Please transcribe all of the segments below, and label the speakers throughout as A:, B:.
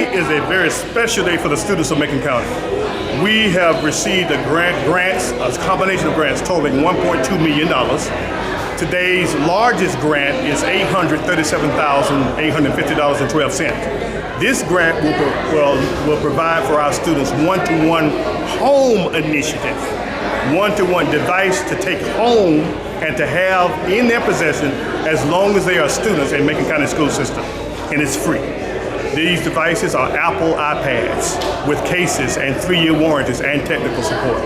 A: Today is a very special day for the students of Macon County. We have received a combination of grants totaling $1.2 million. Today's largest grant is $837,850.12. This grant will provide for our students one-to-one home initiative, one-to-one device to take home and to have in their possession as long as they are students in Macon County school system, and it's free. These devices are Apple iPads with cases and 3-year warranties and technical support.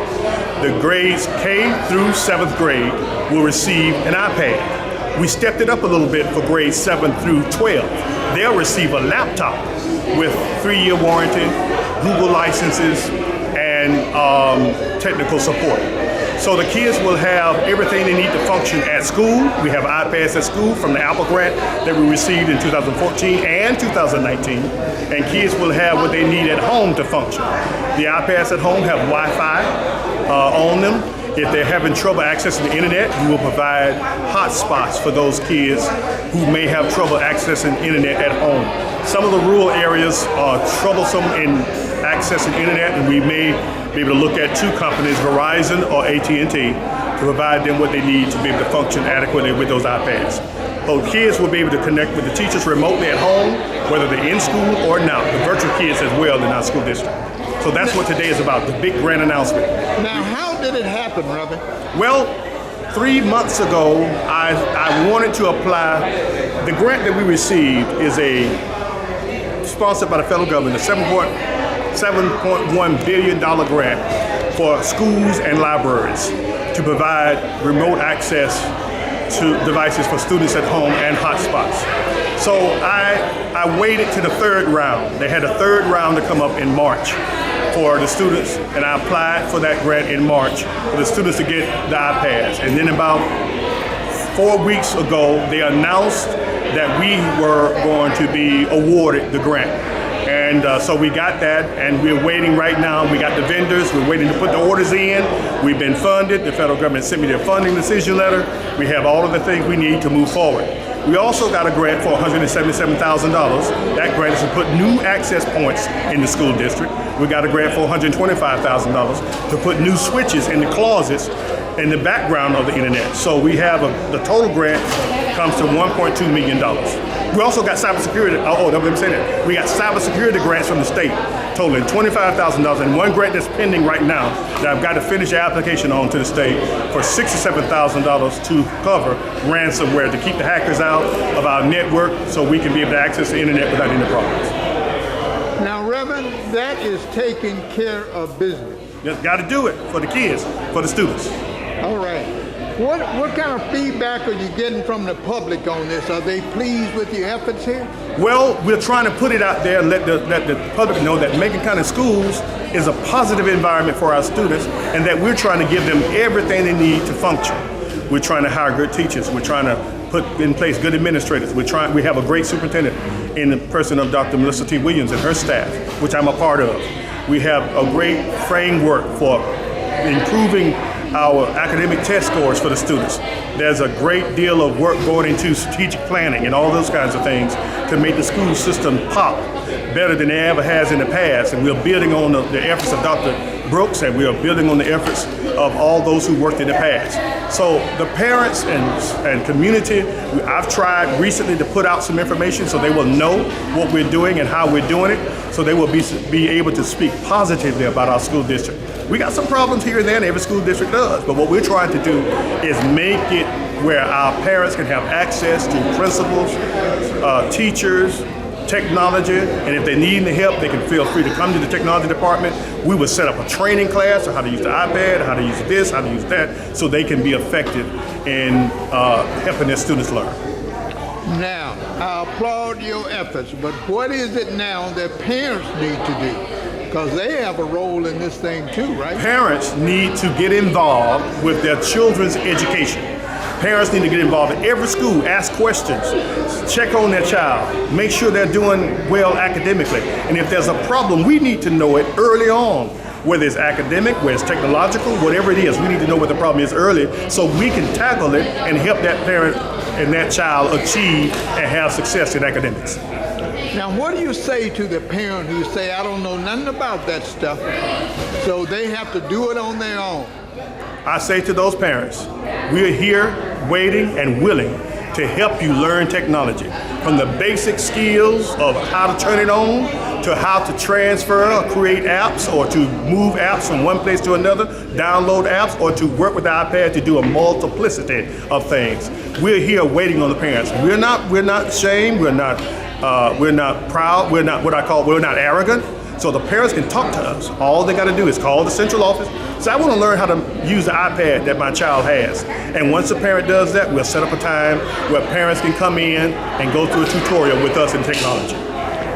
A: The grades K through 7th grade will receive an iPad. We stepped it up a little bit for grades 7 through 12. They'll receive a laptop with 3-year warranty, Google licenses, and technical support. So the kids will have everything they need to function at school. We have iPads at school from the Apple grant that we received in 2014 and 2019. And kids will have what they need at home to function. The iPads at home have Wi-Fi on them. If they're having trouble accessing the internet, we will provide hotspots for those kids who may have trouble accessing internet at home. Some of the rural areas are troublesome in accessing internet, and we may be able to look at 2 companies, Verizon or AT&T, to provide them what they need to be able to function adequately with those iPads. So kids will be able to connect with the teachers remotely at home, whether they're in school or not, the virtual kids as well in our school district. So that's what today is about, the big grant announcement.
B: Now, how did it happen, Reverend?
A: Well, 3 months ago, I wanted to apply. The grant that we received is sponsored by the federal government, a $7.1 billion grant for schools and libraries to provide remote access to devices for students at home and hotspots. So I waited to the 3rd round. They had a 3rd round to come up in March for the students, and I applied for that grant in March for the students to get the iPads. And then about 4 weeks ago, they announced that we were going to be awarded the grant. And so we got that, and we're waiting right now. We got the vendors, we're waiting to put the orders in. We've been funded. The federal government sent me their funding decision letter. We have all of the things we need to move forward. We also got a grant for $177,000. That grant is to put new access points in the school district. We got a grant for $125,000 to put new switches in the closets in the background of the internet. So we have the total grant comes to $1.2 million. We also got cybersecurity. Let me say that. We got cybersecurity grants from the state, totaling $25,000, and one grant that's pending right now that I've got to finish the application on to the state for $67,000 to cover ransomware, to keep the hackers out of our network so we can be able to access the internet without any problems.
B: Now, Reverend, that is taking care of business.
A: Just got to do it for the kids, for the students.
B: All right. What kind of feedback are you getting from the public on this? Are they pleased with your efforts here?
A: Well, we're trying to put it out there and let the public know that Macon County Schools is a positive environment for our students, and that we're trying to give them everything they need to function. We're trying to hire good teachers. We're trying to put in place good administrators. We have a great superintendent in the person of Dr. Melissa T. Williams and her staff, which I'm a part of. We have a great framework for improving our academic test scores for the students. There's a great deal of work going into strategic planning and all those kinds of things to make the school system pop better than it ever has in the past. And we're building on the efforts of Dr. Brooks, and we are building on the efforts of all those who worked in the past. So the parents and community, I've tried recently to put out some information so they will know what we're doing and how we're doing it, so they will be able to speak positively about our school district. We got some problems here and there, and every school district does, but what we're trying to do is make it where our parents can have access to principals, teachers, technology, and if they need any help, they can feel free to come to the technology department. We will set up a training class on how to use the iPad, how to use this, how to use that, so they can be effective in helping their students learn.
B: Now, I applaud your efforts, but what is it now that parents need to do? Because they have a role in this thing too, right?
A: Parents need to get involved with their children's education. Parents need to get involved in every school, ask questions, check on their child, make sure they're doing well academically. And if there's a problem, we need to know it early on, whether it's academic, whether it's technological, whatever it is, we need to know what the problem is early so we can tackle it and help that parent and that child achieve and have success in academics.
B: Now, what do you say to the parent who say, I don't know nothing about that stuff, so they have to do it on their own?
A: I say to those parents, we're here waiting and willing to help you learn technology, from the basic skills of how to turn it on, to how to transfer or create apps, or to move apps from one place to another, download apps, or to work with the iPad to do a multiplicity of things. We're here waiting on the parents. We're not ashamed, we're not proud, we're not arrogant. So the parents can talk to us. All they got to do is call the central office. Say, I want to learn how to use the iPad that my child has. And once the parent does that, we'll set up a time where parents can come in and go through a tutorial with us in technology.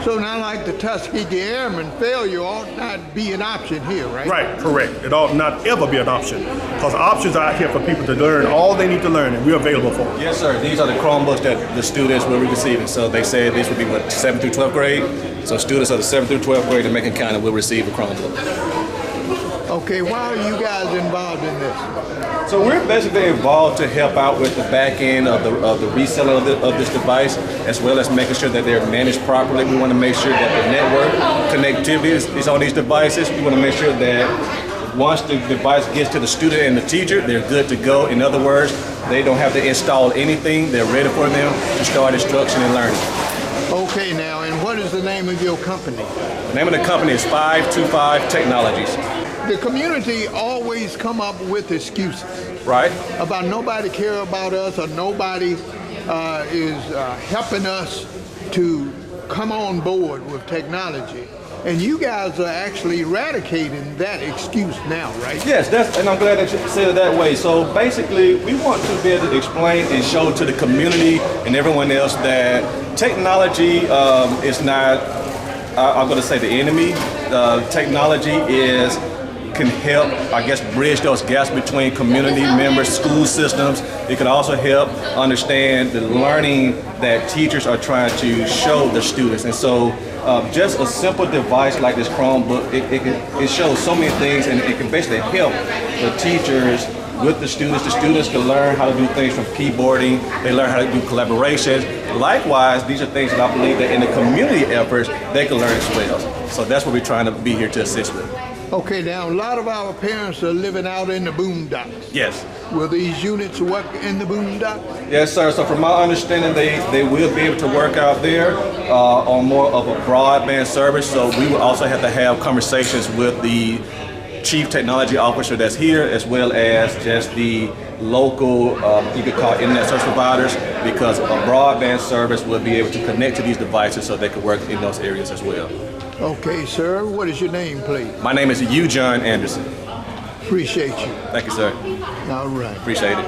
B: So not like the Tuskegee Airmen, failure ought not be an option here, right?
A: Right, correct. It ought not ever be an option, because options are out here for people to learn all they need to learn, and we're available for them.
C: Yes, sir. These are the Chromebooks that the students will be receiving. So they said this would be, what, 7th through 12th grade? So students of the 7th through 12th grade in Macon County will receive a Chromebook.
B: Okay, why are you guys involved in this?
C: So we're basically involved to help out with the back end of the reselling of this device, as well as making sure that they're managed properly. We want to make sure that the network connectivity is on these devices. We want to make sure that once the device gets to the student and the teacher, they're good to go. In other words, they don't have to install anything. They're ready for them to start instruction and learning.
B: Okay, now, and what is the name of your company?
C: The name of the company is 525 Technologies.
B: The community always come up with excuses.
C: Right.
B: About nobody care about us, or nobody is helping us to come on board with technology. And you guys are actually eradicating that excuse now, right?
C: Yes, and I'm glad that you said it that way. So basically, we want to be able to explain and show to the community and everyone else that technology is not, I'm going to say, the enemy. Technology can help, I guess, bridge those gaps between community members, school systems. It can also help understand the learning that teachers are trying to show the students. And so just a simple device like this Chromebook, it shows so many things, and it can basically help the teachers with the students. The students can learn how to do things from keyboarding. They learn how to do collaboration. Likewise, these are things that I believe that in the community efforts, they can learn as well. So that's what we're trying to be here to assist with.
B: Okay, now a lot of our parents are living out in the boondocks.
C: Yes.
B: Will these units work in the boondocks?
C: Yes, sir. So from my understanding, they will be able to work out there on more of a broadband service. So we will also have to have conversations with the chief technology officer that's here, as well as just the local, you could call internet service providers, because a broadband service will be able to connect to these devices so they can work in those areas as well.
B: Okay, sir. What is your name, please?
C: My name is John Anderson.
B: Appreciate you.
C: Thank you, sir.
B: All right.
C: Appreciate it.